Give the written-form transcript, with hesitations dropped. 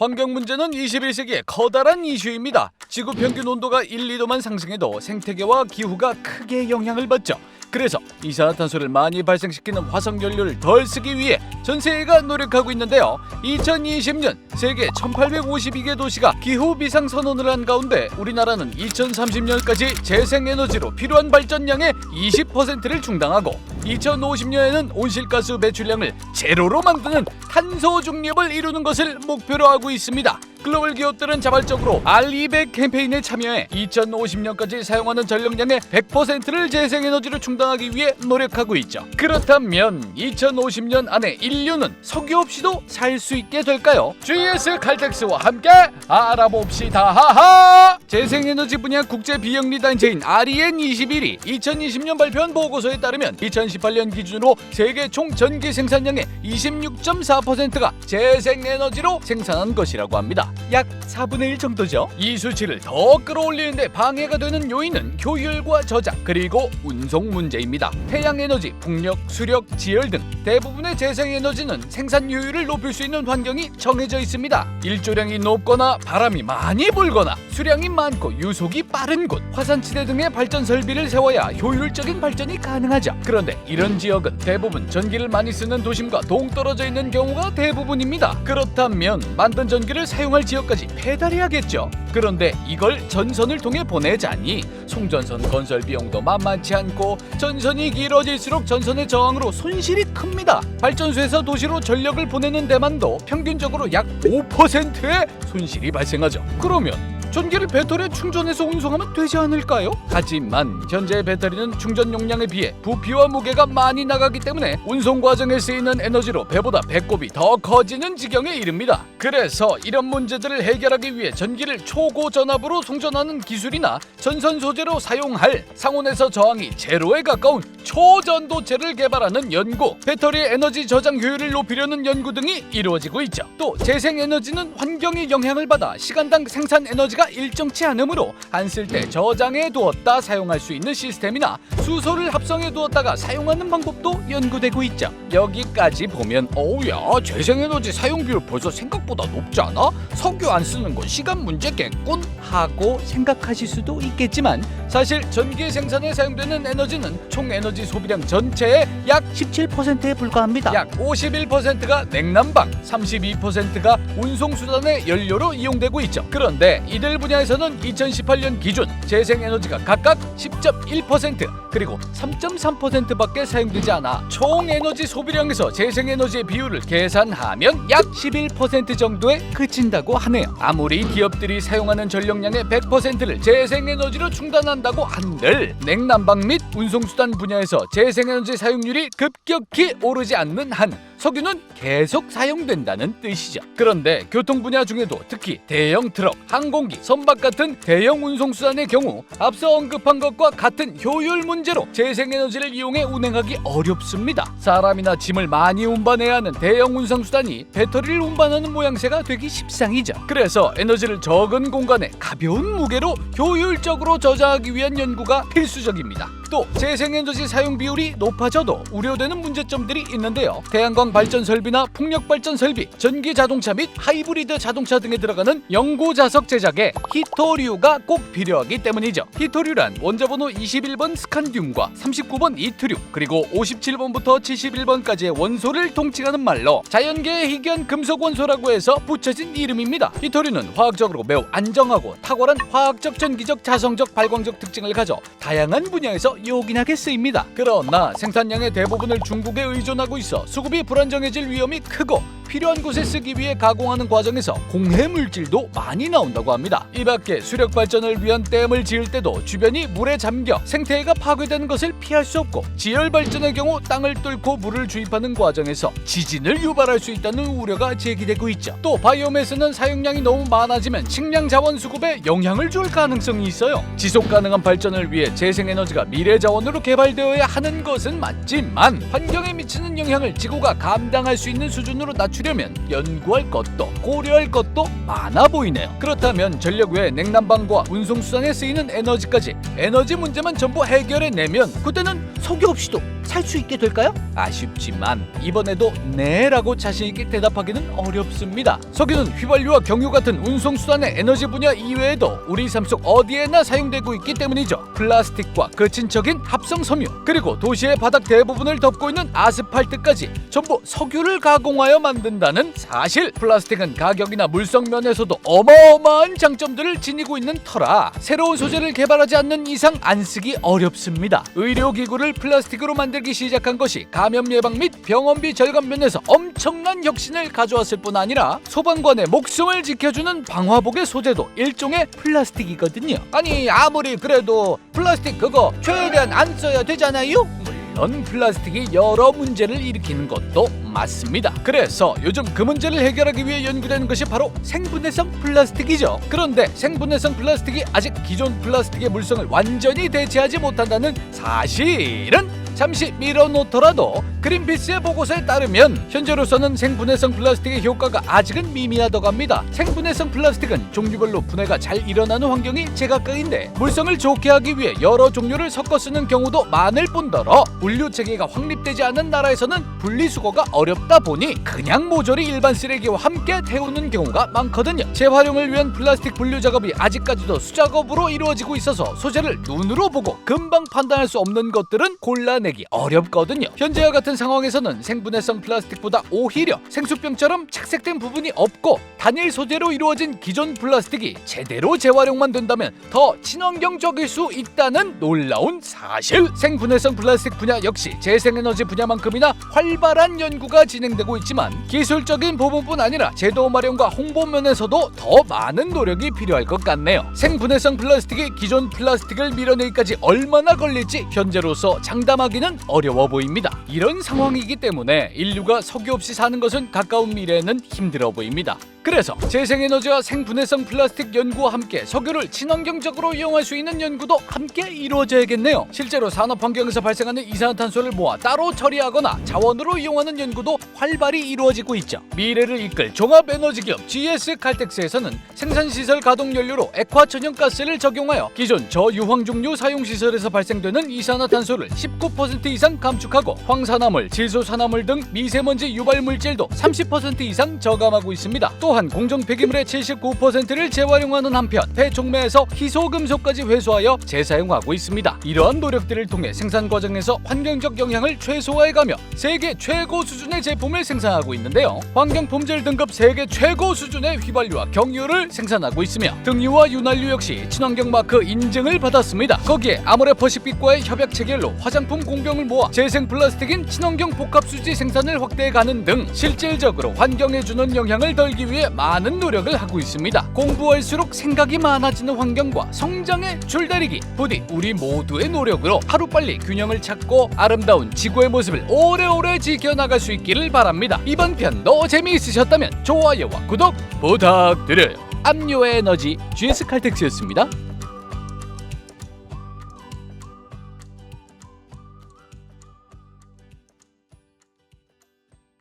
환경 문제는 21세기의 커다란 이슈입니다. 지구 평균 온도가 1, 2도만 상승해도 생태계와 기후가 크게 영향을 받죠. 그래서 이산화탄소를 많이 발생시키는 화석 연료를 덜 쓰기 위해 전 세계가 노력하고 있는데요. 2020년 세계 1852개 도시가 기후 비상 선언을 한 가운데 우리나라는 2030년까지 재생에너지로 필요한 발전량의 20%를 충당하고 2050년에는 온실가스 배출량을 제로로 만드는 탄소 중립을 이루는 것을 목표로 하고 있습니다. 글로벌 기업들은 자발적으로 R200 캠페인에 참여해 2050년까지 사용하는 전력량의 100%를 재생에너지로 충당하기 위해 노력하고 있죠. 그렇다면 2050년 안에 인류는 석유 없이도 살 수 있게 될까요? GS 칼텍스와 함께 알아봅시다. 하하! 재생에너지 분야 국제 비영리 단체인 REN21이 2020년 발표한 보고서에 따르면 2018년 기준으로 세계 총 전기 생산량의 26.4%가 재생에너지로 생산한 것이라고 합니다. 약 4분의 1 정도죠. 이 수치를 더 끌어올리는데 방해가 되는 요인은 효율과 저장 그리고 운송 문제입니다. 태양에너지, 풍력, 수력, 지열 등 대부분의 재생에너지는 생산 효율을 높일 수 있는 환경이 정해져 있습니다. 일조량이 높거나 바람이 많이 불거나 수량이 많고 유속이 빠른 곳, 화산지대 등의 발전 설비를 세워야 효율적인 발전이 가능하죠. 그런데 이런 지역은 대부분 전기를 많이 쓰는 도심과 동떨어져 있는 경우가 대부분입니다. 그렇다면 만든 전기를 사용할 지역까지 배달해야겠죠. 그런데 이걸 전선을 통해 보내자니 송전선 건설 비용도 만만치 않고 전선이 길어질수록 전선의 저항으로 손실이 큽니다. 발전소에서 도시로 전력을 보내는 데만도 평균적으로 약 5%의 손실이 발생하죠. 그러면 전기를 배터리에 충전해서 운송하면 되지 않을까요? 하지만 현재 배터리는 충전 용량에 비해 부피와 무게가 많이 나가기 때문에 운송 과정에 쓰이는 에너지로 배보다 배꼽이 더 커지는 지경에 이릅니다. 그래서 이런 문제들을 해결하기 위해 전기를 초고전압으로 송전하는 기술이나 전선 소재로 사용할 상온에서 저항이 제로에 가까운 초전도체를 개발하는 연구, 배터리의 에너지 저장 효율을 높이려는 연구 등이 이루어지고 있죠. 또 재생에너지는 환경의 영향을 받아 시간당 생산 에너지가 일정치 않으므로 안 쓸 때 저장해 두었다 사용할 수 있는 시스템이나 수소를 합성해 두었다가 사용하는 방법도 연구되고 있죠. 여기까지 보면 어우야 재생에너지 사용 비율 벌써 생각보다 높지 않아? 석유 안 쓰는 건 시간 문제겠군 하고 생각하실 수도 있겠지만 사실 전기 생산에 사용되는 에너지는 총 에너지 소비량 전체의 약 17%에 불과합니다. 약 51%가 냉난방, 32%가 운송수단의 연료로 이용되고 있죠. 그런데 이들 분야에서는 2018년 기준 재생에너지가 각각 10.1% 그리고 3.3%밖에 사용되지 않아 총 에너지 소비량에서 재생에너지의 비율을 계산하면 약 11% 정도에 그친다고 하네요. 아무리 기업들이 사용하는 전력량의 100%를 재생에너지로 충당한다고 한들 냉난방 및 운송수단 분야에서 재생에너지 사용률이 급격히 오르지 않는 한 석유는 계속 사용된다는 뜻이죠. 그런데 교통 분야 중에도 특히 대형 트럭, 항공기, 선박 같은 대형 운송수단의 경우 앞서 언급한 것과 같은 효율 문제로 재생에너지를 이용해 운행하기 어렵습니다. 사람이나 짐을 많이 운반해야 하는 대형 운송수단이 배터리를 운반하는 모양새가 되기 십상이죠. 그래서 에너지를 적은 공간에 가벼운 무게로 효율적으로 저장하기 위한 연구가 필수적입니다. 또 재생에너지 사용 비율이 높아져도 우려되는 문제점들이 있는데요. 태양광 발전 설비나 풍력 발전 설비, 전기 자동차 및 하이브리드 자동차 등에 들어가는 연고 자석 제작에 히토류가 꼭 필요하기 때문이죠. 히토류란 원자번호 21번 스칸듐과 39번 이트륨 그리고 57번부터 71번까지의 원소를 통칭하는 말로 자연계의 희귀한 금속 원소라고 해서 붙여진 이름입니다. 히토류는 화학적으로 매우 안정하고 탁월한 화학적, 전기적, 자성적, 발광적 특징을 가져 다양한 분야에서 요긴하게 쓰입니다. 그러나 생산량의 대부분을 중국에 의존하고 있어 수급이 불안정해질 위험이 크고 필요한 곳에 쓰기 위해 가공하는 과정에서 공해 물질도 많이 나온다고 합니다. 이 밖에 수력 발전을 위한 댐을 지을 때도 주변이 물에 잠겨 생태계가 파괴되는 것을 피할 수 없고 지열 발전의 경우 땅을 뚫고 물을 주입하는 과정에서 지진을 유발할 수 있다는 우려가 제기되고 있죠. 또 바이오매스는 사용량이 너무 많아지면 식량 자원 수급에 영향을 줄 가능성이 있어요. 지속 가능한 발전을 위해 재생에너지가 미래 자원으로 개발되어야 하는 것은 맞지만 환경에 미치는 영향을 지구가 감당할 수 있는 수준으로 낮추려면 연구할 것도 고려할 것도 많아 보이네요. 그렇다면 전력 외에 냉난방과 운송수단에 쓰이는 에너지까지 에너지 문제만 전부 해결해내면 그때는 석유 없이도 살 수 있게 될까요? 아쉽지만 이번에도 네라고 자신있게 대답하기는 어렵습니다. 석유는 휘발유와 경유 같은 운송수단의 에너지 분야 이외에도 우리 삶 속 어디에나 사용되고 있기 때문이죠. 플라스틱과 그 친척인 합성 섬유, 그리고 도시의 바닥 대부분을 덮고 있는 아스팔트까지 전부 석유를 가공하여 만든다는 사실. 플라스틱은 가격이나 물성 면에서도 어마어마한 장점들을 지니고 있는 터라 새로운 소재를 개발하지 않는 이상 안 쓰기 어렵습니다. 의료기구를 플라스틱으로 만들기 시작한 것이 감염 예방 및 병원비 절감 면에서 엄청난 혁신을 가져왔을 뿐 아니라 소방관의 목숨을 지켜주는 방화복의 소재도 일종의 플라스틱이거든요. 아니 아무리 그래도 플라스틱 그거 최대한 안 써야 되잖아요? 물론 플라스틱이 여러 문제를 일으키는 것도 맞습니다. 그래서 요즘 그 문제를 해결하기 위해 연구되는 것이 바로 생분해성 플라스틱이죠. 그런데 생분해성 플라스틱이 아직 기존 플라스틱의 물성을 완전히 대체하지 못한다는 사실은 잠시 밀어놓더라도 그린피스의 보고서에 따르면 현재로서는 생분해성 플라스틱의 효과가 아직은 미미하다고 합니다. 생분해성 플라스틱은 종류별로 분해가 잘 일어나는 환경이 제각각인데 물성을 좋게 하기 위해 여러 종류를 섞어 쓰는 경우도 많을 뿐더러 분류 체계가 확립되지 않은 나라에서는 분리수거가 어렵다 보니 그냥 모조리 일반 쓰레기와 함께 태우는 경우가 많거든요. 재활용을 위한 플라스틱 분류 작업이 아직까지도 수작업으로 이루어지고 있어서 소재를 눈으로 보고 금방 판단할 수 없는 것들은 골라내기 어렵거든요. 현재와 같은 상황에서는 생분해성 플라스틱보다 오히려 생수병처럼 착색된 부분이 없고 단일 소재로 이루어진 기존 플라스틱이 제대로 재활용만 된다면 더 친환경적일 수 있다는 놀라운 사실. 생분해성 플라스틱 분야 역시 재생에너지 분야만큼이나 활발한 연구가 진행되고 있지만 기술적인 부분뿐 아니라 제도 마련과 홍보 면에서도 더 많은 노력이 필요할 것 같네요. 생분해성 플라스틱이 기존 플라스틱을 밀어내기까지 얼마나 걸릴지 현재로서 장담하기는 어려워 보입니다. 이런 상황이기 때문에 인류가 석유 없이 사는 것은 가까운 미래에는 힘들어 보입니다. 그래서 재생에너지와 생분해성 플라스틱 연구와 함께 석유를 친환경적으로 이용할 수 있는 연구도 함께 이루어져야겠네요. 실제로 산업 환경에서 발생하는 이산화탄소를 모아 따로 처리하거나 자원으로 이용하는 연구도 활발히 이루어지고 있죠. 미래를 이끌 종합에너지기업 GS 칼텍스에서는 생산시설 가동 연료로 액화천연가스를 적용하여 기존 저유황중유 사용시설에서 발생되는 이산화탄소를 19% 이상 감축하고 황산화물, 질소산화물 등 미세먼지 유발 물질도 30% 이상 저감하고 있습니다. 또한 공정 폐기물의 79%를 재활용하는 한편 폐촉매에서 희소금속까지 회수하여 재사용하고 있습니다. 이러한 노력들을 통해 생산 과정에서 환경적 영향을 최소화해가며 세계 최고 수준의 제품을 생산하고 있는데요. 환경품질 등급 세계 최고 수준의 휘발유와 경유를 생산하고 있으며 등유와 윤활유 역시 친환경 마크 인증을 받았습니다. 거기에 아모레퍼시픽과의 협약 체결로 화장품 공병을 모아 재생 플라스틱인 친환경 복합수지 생산을 확대해가는 등 실질적으로 환경에 주는 영향을 덜기 위해 많은 노력을 하고 있습니다. 공부할수록 생각이 많아지는 환경과 성장의 줄다리기, 부디 우리 모두의 노력으로 하루빨리 균형을 찾고 아름다운 지구의 모습을 오래오래 지켜나갈 수 있기를 바랍니다. 이번 편도 재미있으셨다면 좋아요와 구독 부탁드려요. 압류의 에너지 GS 칼텍스였습니다.